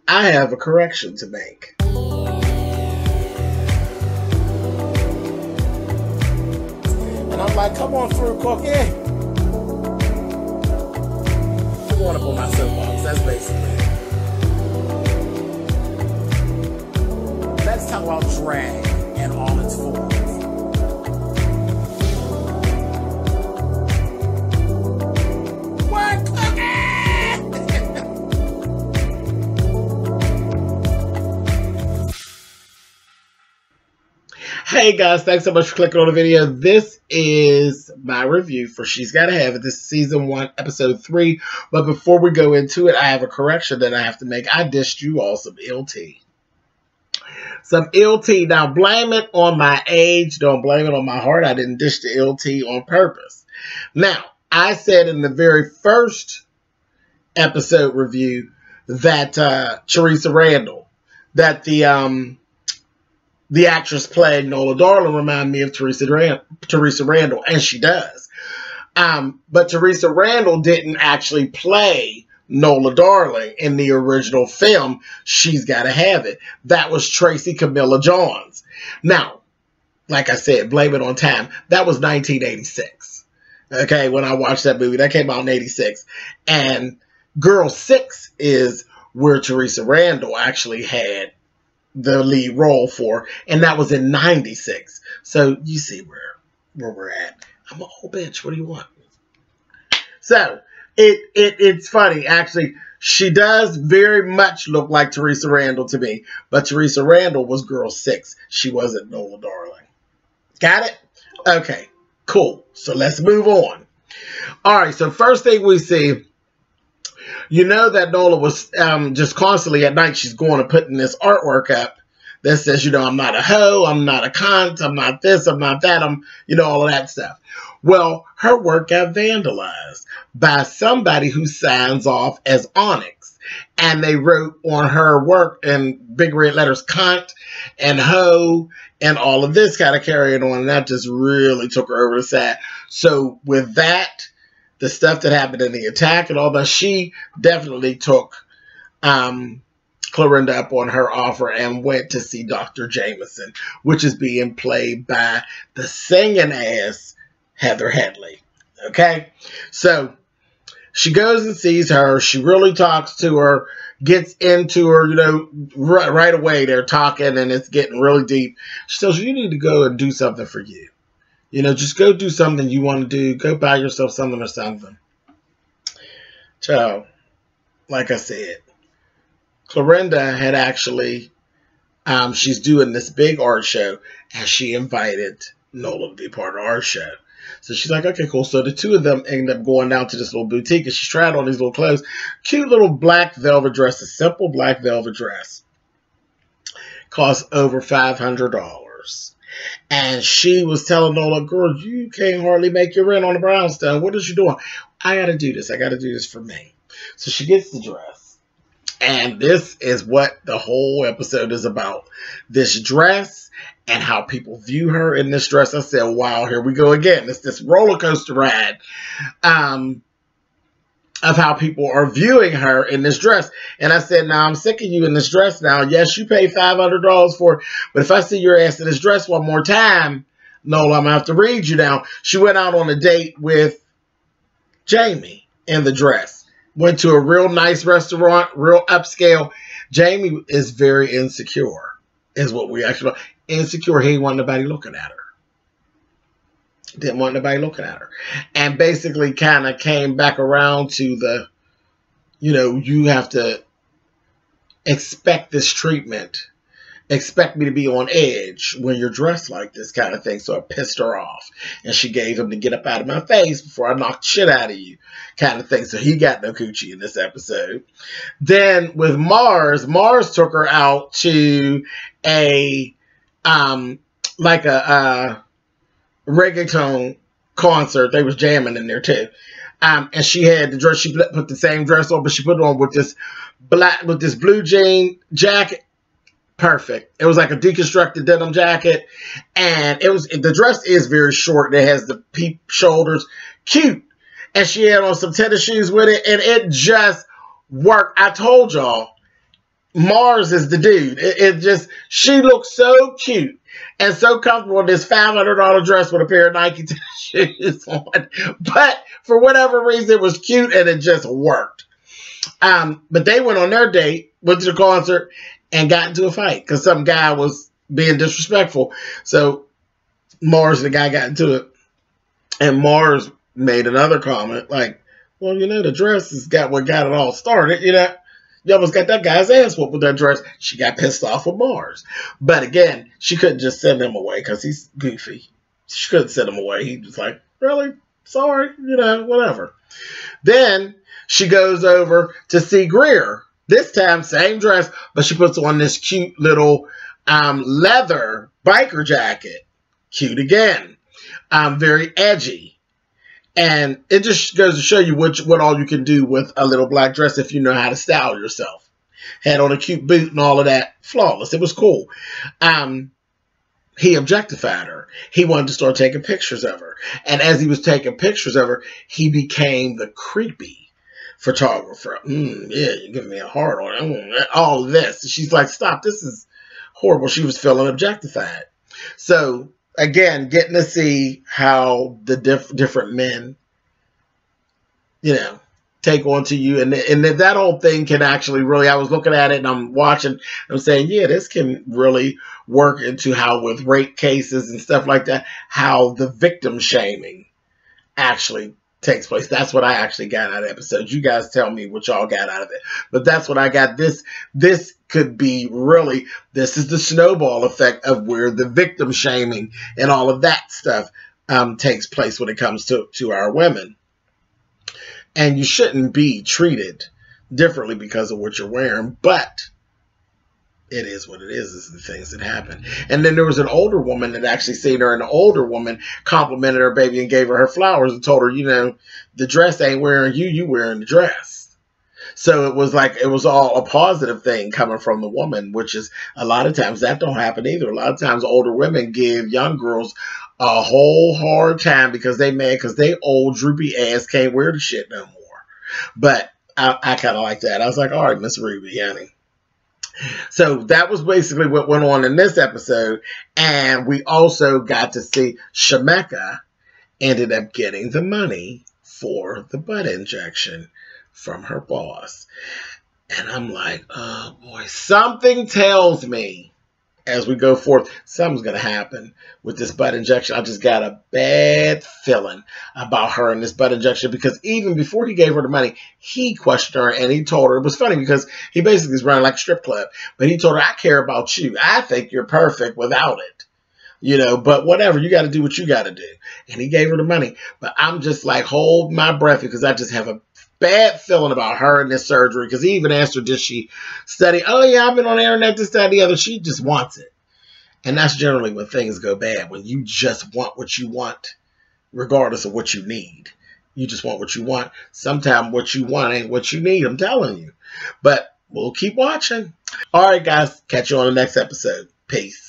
I have a correction to make. And I'm like, come on through, Cookie. I'm going up on my soapbox. That's basically it. Let's talk about drag in all its forms. What, Cookie? Hey guys, thanks so much for clicking on the video. This is my review for She's Gotta Have It. This is season 1, episode 3. But before we go into it, I have a correction that I have to make. I dished you all some ill tea. Some ill tea. Now, blame it on my age. Don't blame it on my heart. I didn't dish the ill tea on purpose. Now, I said in the very first episode review that Teresa Randall, that the actress playing Nola Darling reminded me of Teresa Randall, and she does. But Teresa Randall didn't actually play Nola Darling in the original film, She's Gotta Have It. That was Tracy Camilla Johns. Now, like I said, blame it on time. That was 1986. Okay, when I watched that movie. That came out in 86. And Girl 6 is where Teresa Randall actually had the lead role for, and that was in 96. So you see where we're at. I'm an old bitch. What do you want? So it's funny, actually. She does very much look like Teresa Randall to me, but Teresa Randall was Girl 6. She wasn't Nola Darling. Got it? Okay, cool. So let's move on. All right, so first thing we see, you know that Nola was just constantly at night, she's going to put in this artwork up that says, you know, I'm not a hoe, I'm not a cunt, I'm not this, I'm not that, I'm, you know, all of that stuff. Well, her work got vandalized by somebody who signs off as Onyx. And they wrote on her work in big red letters, cunt and hoe and all of this kind of carrying on. And that just really took her over the side. So with that, the stuff that happened in the attack and all that, she definitely took Clorinda up on her offer and went to see Dr. Jameson, which is being played by the singing ass Heather Headley. Okay? So she goes and sees her. She really talks to her, gets into her, you know, right away. They're talking and it's getting really deep. She tells you need to go and do something for you. You know, just go do something you want to do. Go buy yourself something or something. So, like I said, Clorinda had actually, she's doing this big art show, and she invited Nola to be part of our show. So she's like, okay, cool. So the two of them end up going down to this little boutique, and she's trying on these little clothes. Cute little black velvet dress, a simple black velvet dress. Costs over $500. And she was telling Nola, girl, you can't hardly make your rent on the brownstone. What is you doing? I got to do this. I got to do this for me. So she gets the dress. And this is what the whole episode is about. This dress and how people view her in this dress. I said, wow, here we go again. It's this roller coaster ride of how people are viewing her in this dress. And I said, now I'm sick of you in this dress now. Yes, you paid $500 for it. But if I see your ass in this dress one more time, Nola, I'm going to have to read you now. She went out on a date with Jamie in the dress. Went to a real nice restaurant, real upscale. Jamie is very insecure, is what we actually know. Insecure. He didn't want nobody looking at her. Didn't want nobody looking at her. And basically kind of came back around to the, you know, you have to expect this treatment. Expect me to be on edge when you're dressed like this kind of thing. So it pissed her off. And she gave him to get up out of my face before I knock shit out of you kind of thing. So he got no coochie in this episode. Then with Mars took her out to a, like a reggaeton concert. They was jamming in there too. And she had the dress, she put the same dress on, but she put it on with this blue jean jacket. Perfect. It was like a deconstructed denim jacket. And the dress is very short. It has the peep shoulders. Cute. And she had on some tennis shoes with it. And it just worked. I told y'all, Mars is the dude. It just, she looks so cute and so comfortable in this $500 dress with a pair of Nike shoes on. But for whatever reason, it was cute and it just worked. But they went on their date, went to the concert, and got into a fight because some guy was being disrespectful. So Mars and the guy got into it. And Mars made another comment like, well, you know, the dress has got what got it all started, you know. You almost got that guy's ass whooped with that dress. She got pissed off with Mars. But again, she couldn't just send him away because he's goofy. She couldn't send him away. He was like, really? Sorry, you know, whatever. Then she goes over to see Greer. This time, same dress, but she puts on this cute little leather biker jacket. Cute again. Very edgy. And it just goes to show you what all you can do with a little black dress if you know how to style yourself. Had on a cute boot and all of that. Flawless. It was cool. He objectified her. He wanted to start taking pictures of her. And as he was taking pictures of her, he became the creepy photographer. Yeah, you're giving me a hard on. All of this. She's like, stop. This is horrible. She was feeling objectified. So again, getting to see how the different men, you know, take on to you. And that whole thing can actually really, I was looking at it and I'm watching, I'm saying, yeah, this can really work into how with rape cases and stuff like that, how the victim shaming actually takes place. That's what I actually got out of the episode. You guys tell me what y'all got out of it. But that's what I got. This could be really, this is the snowball effect of where the victim shaming and all of that stuff takes place when it comes to our women. And you shouldn't be treated differently because of what you're wearing, but it is what it is. This is the things that happen. And then there was an older woman that actually seen her, and the older woman complimented her baby and gave her flowers and told her, you know, the dress ain't wearing you, you wearing the dress. So it was like, it was all a positive thing coming from the woman, which is a lot of times that don't happen either. A lot of times older women give young girls a whole hard time because they mad because they old droopy ass can't wear the shit no more. But I kind of like that. I was like, all right, Miss Ruby, honey. So that was basically what went on in this episode. And we also got to see Shemeka ended up getting the money for the butt injection from her boss. And I'm like, oh boy, something tells me as we go forth, something's going to happen with this butt injection. I just got a bad feeling about her and this butt injection because even before he gave her the money, he questioned her and he told her, it was funny because he basically is running like a strip club, but he told her, I care about you. I think you're perfect without it. You know, but whatever, you got to do what you got to do. And he gave her the money. But I'm just like, hold my breath because I just have a bad feeling about her and this surgery because he even asked her, did she study? Oh, yeah, I've been on the internet, this, that, the other. She just wants it. And that's generally when things go bad, when you just want what you want, regardless of what you need. You just want what you want. Sometimes what you want ain't what you need, I'm telling you. But we'll keep watching. All right, guys. Catch you on the next episode. Peace.